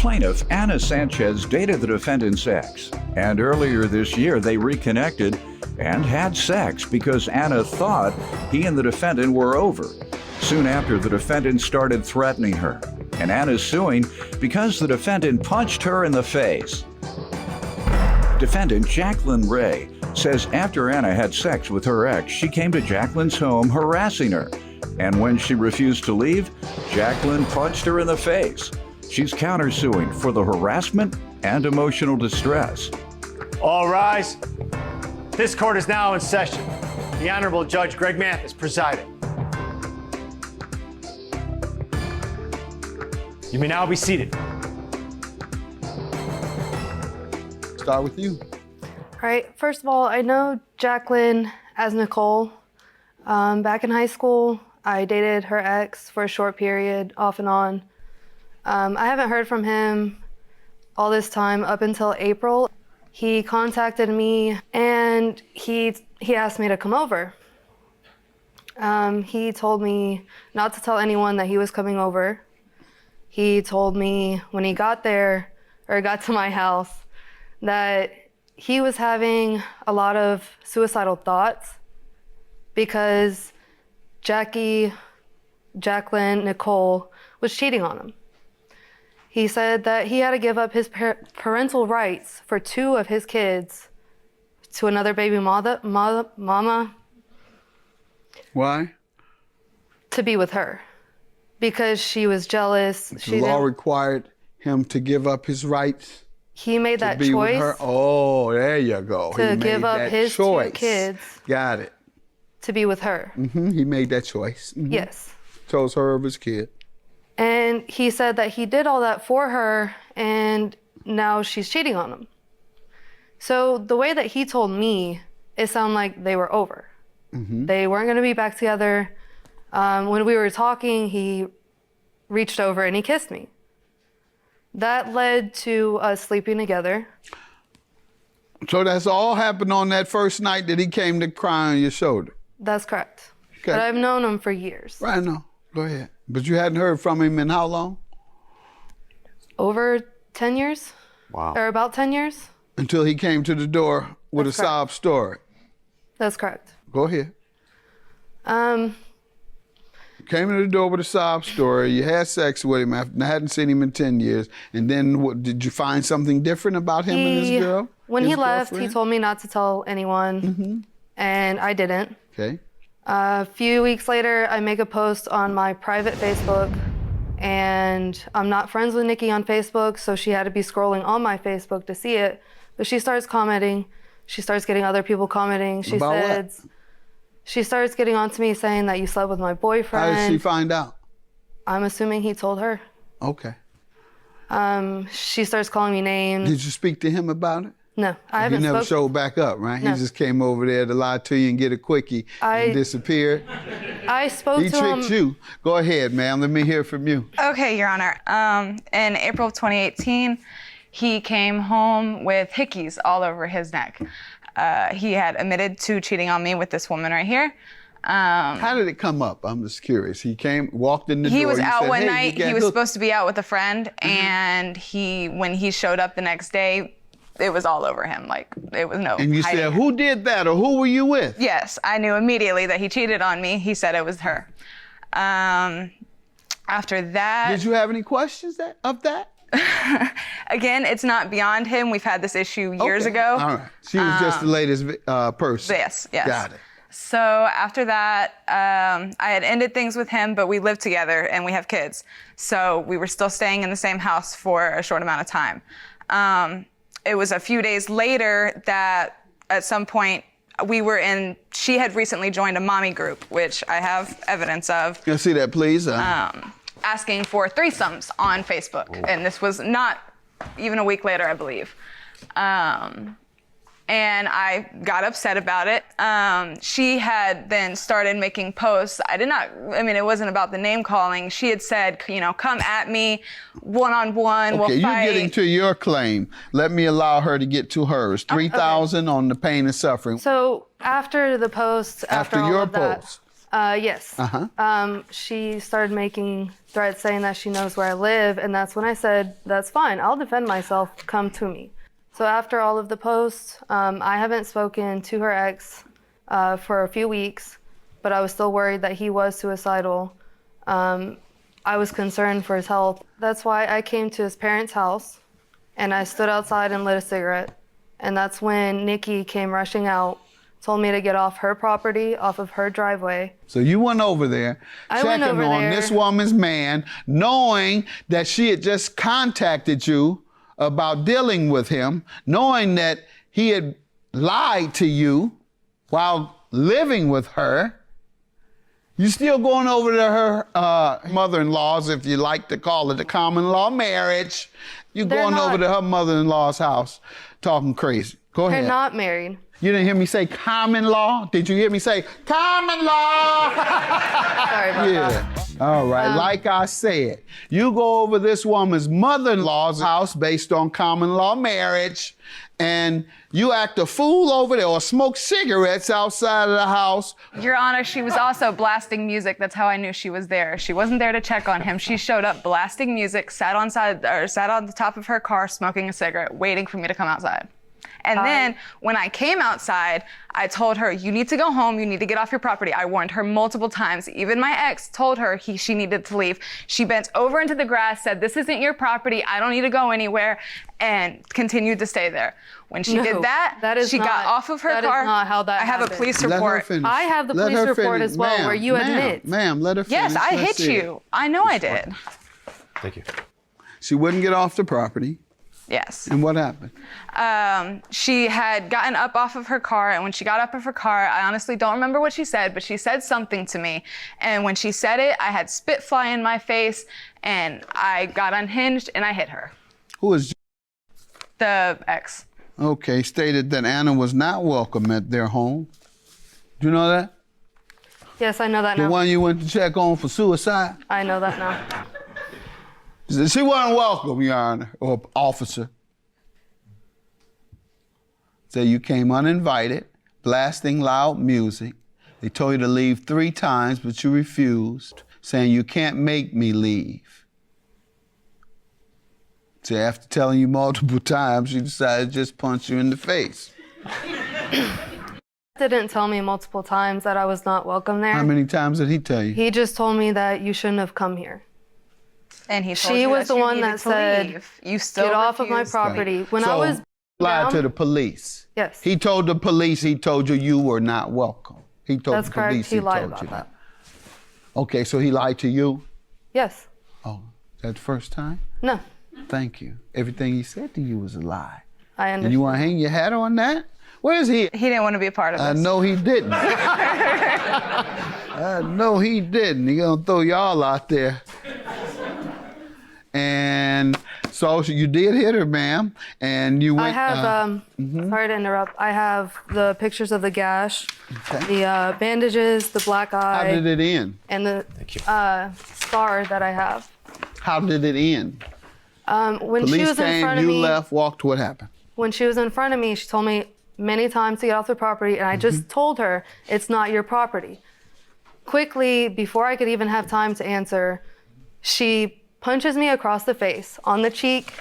plaintiff, Anna Sanchez, dated the defendant's ex, and earlier this year they reconnected and had sex because Anna thought he and the defendant were over. Soon after, the defendant started threatening her, and Anna's suing because the defendant punched her in the face. Defendant Jacqueline Ray says after Anna had sex with her ex, she came to Jacqueline's home harassing her, and when she refused to leave, Jacqueline punched her in the face. She's countersuing for the harassment and emotional distress. All rise. This court is now in session. The Honorable Judge Greg Mathis presiding. You may now be seated. Start with you. All right, first of all, I know Jacqueline as Nicole. Back in high school, I dated her ex for a short period, off and on. I haven't heard from him all this time up until April. He contacted me and he asked me to come over. He told me not to tell anyone that he was coming over. He told me when he got there, or got to my house, that he was having a lot of suicidal thoughts because Jacqueline, Nicole was cheating on him. He said that he had to give up his parental rights for 2 of his kids to another baby mama. Why? To be with her because she was jealous. The law required him to give up his rights. He made that to be choice. With her. Oh, there you go. To give up his choice. 2 kids. Got it. To be with her. He made that choice. Yes. Chose her of his kid. And he said that he did all that for her and now she's cheating on him. So the way that he told me, it sounded like they were over. They weren't going to be back together. When we were talking, he reached over and he kissed me. That led to us sleeping together. So that's all happened on that first night that he came to cry on your shoulder? That's correct. Okay. But I've known him for years. Right, no. Go ahead. But you hadn't heard from him in how long? Over 10 years. Wow. Or about 10 years. Until he came to the door with a sob story. That's correct. Go ahead. Came to the door with a sob story. You had sex with him. I hadn't seen him in 10 years. And then what, did you find something different about him and this girl? When he left, he told me not to tell anyone. And I didn't. Okay. A few weeks later, I make a post on my private Facebook. And I'm not friends with Nikki on Facebook, so she had to be scrolling on my Facebook to see it. But she starts commenting. She starts getting other people commenting. She About says, what? She starts getting on to me saying that you slept with my boyfriend. How did she find out? I'm assuming he told her. Okay. She starts calling me names. Did you speak to him about it? No, I haven't. He never showed back up, right? No. He just came over there to lie to you and get a quickie and disappeared. I spoke to him. He tricked you. Go ahead, ma'am. Let me hear from you. Okay, Your Honor. In April of 2018, he came home with hickeys all over his neck. He had admitted to cheating on me with this woman right here. How did it come up? I'm just curious. He walked in the door. He was out said, one hey, night. He was supposed to be out with a friend, and when he showed up the next day, it was all over him. Like, it was no And you hiding said, it. who did that, or who were you with? Yes, I knew immediately that he cheated on me. He said it was her. After that... Did you have any questions of that? Again, it's not beyond him. We've had this issue years ago. All right. She was just the latest person. Yes. Got it. So after that, I had ended things with him, but we lived together and we have kids. So we were still staying in the same house for a short amount of time. It was a few days later that at some point she had recently joined a mommy group, which I have evidence of. Can I see that, please? Asking for threesomes on Facebook. And this was not even a week later, I believe. And I got upset about it. She had then started making posts. It wasn't about the name calling. She had said, come at me one-on-one, we'll fight. Okay, you're getting to your claim. Let me allow her to get to hers. $3,000 on the pain and suffering. So after the post, after all your of that, post. Yes. She started making threats saying that she knows where I live, and that's when I said, that's fine, I'll defend myself, come to me. So after all of the posts, I haven't spoken to her ex for a few weeks, but I was still worried that he was suicidal. I was concerned for his health. That's why I came to his parents' house, and I stood outside and lit a cigarette. And that's when Nikki came rushing out, told me to get off her property, off of her driveway. So you went over there, checking on this woman's man, knowing that she had just contacted you about dealing with him, knowing that he had lied to you while living with her. You still going over to her mother-in-law's, if you like to call it a common law marriage. You going over to her mother-in-law's house talking crazy. Go ahead. They're not married. You didn't hear me say common law? Did you hear me say common law? Sorry about that. All right, like I said, you go over this woman's mother-in-law's house based on common law marriage, and you act a fool over there or smoke cigarettes outside of the house. Your Honor, she was also blasting music. That's how I knew she was there. She wasn't there to check on him. She showed up blasting music, sat on the top of her car smoking a cigarette, waiting for me to come outside. And then when I came outside, I told her, you need to go home. You need to get off your property. I warned her multiple times. Even my ex told her she needed to leave. She bent over into the grass, said, this isn't your property. I don't need to go anywhere, and continued to stay there. When she did that, she got off of her car. That is not how that happened. I have a police report. Let her finish. I have the police report as well, where you admit. Ma'am, let her finish. Yes, I hit you. I know I did. Thank you. She wouldn't get off the property. Yes. And what happened? She had gotten up off of her car, and when she got up of her car, I honestly don't remember what she said, but she said something to me. And when she said it, I had spit fly in my face, and I got unhinged, and I hit her. Who is? The ex. Okay, stated that Anna was not welcome at their home. Do you know that? Yes, I know that The now. one you went to check on for suicide? I know that now. She wasn't welcome, Your Honor, or officer. So you came uninvited, blasting loud music. They told you to leave 3 times, but you refused, saying you can't make me leave. So after telling you multiple times, she decided to just punch you in the face. Didn't tell me multiple times that I was not welcome there. How many times did he tell you? He just told me that you shouldn't have come here. And he told She you was that the you one needed that to said, leave. You still get off of my refused. property. When So, I was lied down, to the police. Yes. He told the police, he told you were not welcome. He told That's the correct. police He lied told about you that. Okay, so he lied to you? Yes. Oh, that the first time? No. Thank you. Everything he said to you was a lie. I understand. And you want to hang your hat on that? Where is he? He didn't want to be a part of this. I know he didn't. I know he didn't. He gonna throw y'all out there. And so you did hit her, ma'am, and you went. I have, sorry to interrupt. I have the pictures of the gash, the bandages, the black eye. How did it end? And the scar that I have. How did it end? When she Police was in came, front of you me, left, walked, what happened? when she was in front of me, she told me many times to get off the property, and I just told her, it's not your property. Quickly, before I could even have time to answer, she punches me across the face, on the cheek,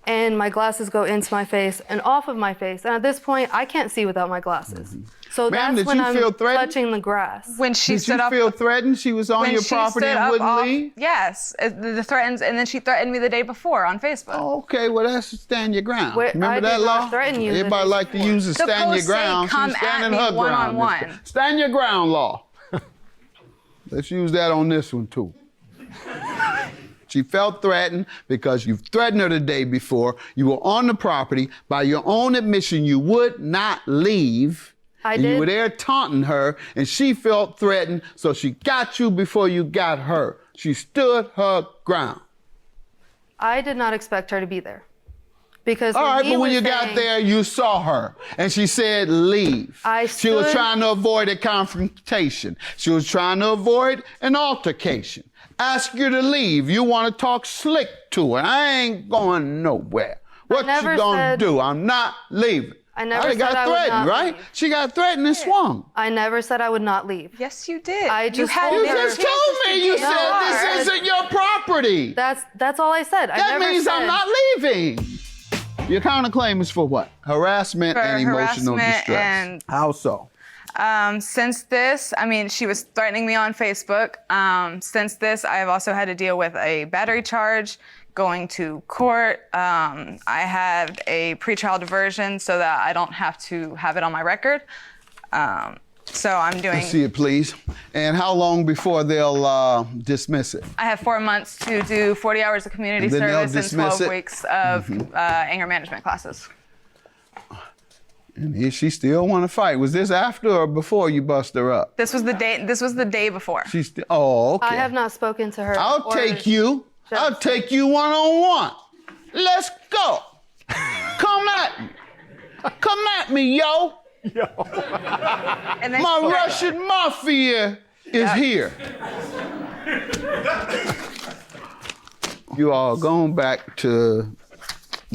and my glasses go into my face and off of my face. And at this point, I can't see without my glasses. So Ma'am, that's did when you I'm feel threatened? touching the grass. When she Did stood you up, feel threatened? She was on when your she property stood and up wouldn't off- leave? Yes, the threatens, and then she threatened me the day before on Facebook. Oh, okay, well, that's stand your ground. Wait, Remember I that did not law? threaten you the Everybody day like to before. use the The stand your posts say ground. come She's at standing me her ground. one-on-one. Stand your ground law. Let's use that on this one, too. She felt threatened because you threatened her the day before. You were on the property. By your own admission, you would not leave. I and you did. were there taunting her, and she felt threatened, so she got you before you got her. She stood her ground. I did not expect her to be there. Because All right, he but when was you got saying- there, you saw her, and she said, leave. She was stood- trying to avoid a confrontation. She was trying to avoid an altercation. Ask you to leave. You want to talk slick to her. I ain't going nowhere. What you never gonna said- do? I'm not leaving. I never I said got I would threatened, not right? leave. She got threatened and swung. I never said I would not leave. Yes, you did. I just told You her- just told me. You get said your this car. isn't your property. That's all I said. I That never means said, I'm not leaving. Your counterclaim is for what? Harassment For and emotional harassment distress. and- How so? Since this, I mean, she was threatening me on Facebook. Since this, I have also had to deal with a battery charge, going to court. I had a pretrial diversion so that I don't have to have it on my record. So I'm doing. Let's see it, please. And how long before they'll dismiss it? I have 4 months to do 40 hours of community And then they'll service and dismiss 12 it? weeks of anger management classes. And here she still want to fight. Was this after or before you bust her up? This was the day. This was the day before. She's still. Oh, okay. I have not spoken to her. I'll or- take you. I'll take you one-on-one. Let's go. Come at me. Come at me, yo. And then My Russian mafia is here. You all going back to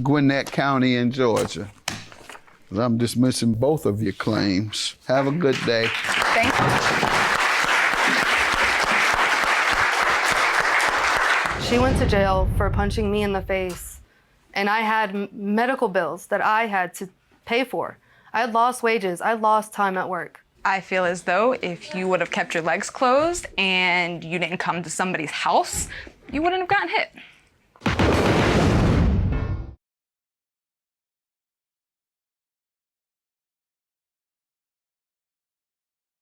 Gwinnett County in Georgia. I'm dismissing both of your claims. Have a good day. Thank you. She went to jail for punching me in the face, and I had medical bills that I had to pay for. I had lost wages. I lost time at work. I feel as though if you would have kept your legs closed and you didn't come to somebody's house, you wouldn't have gotten hit.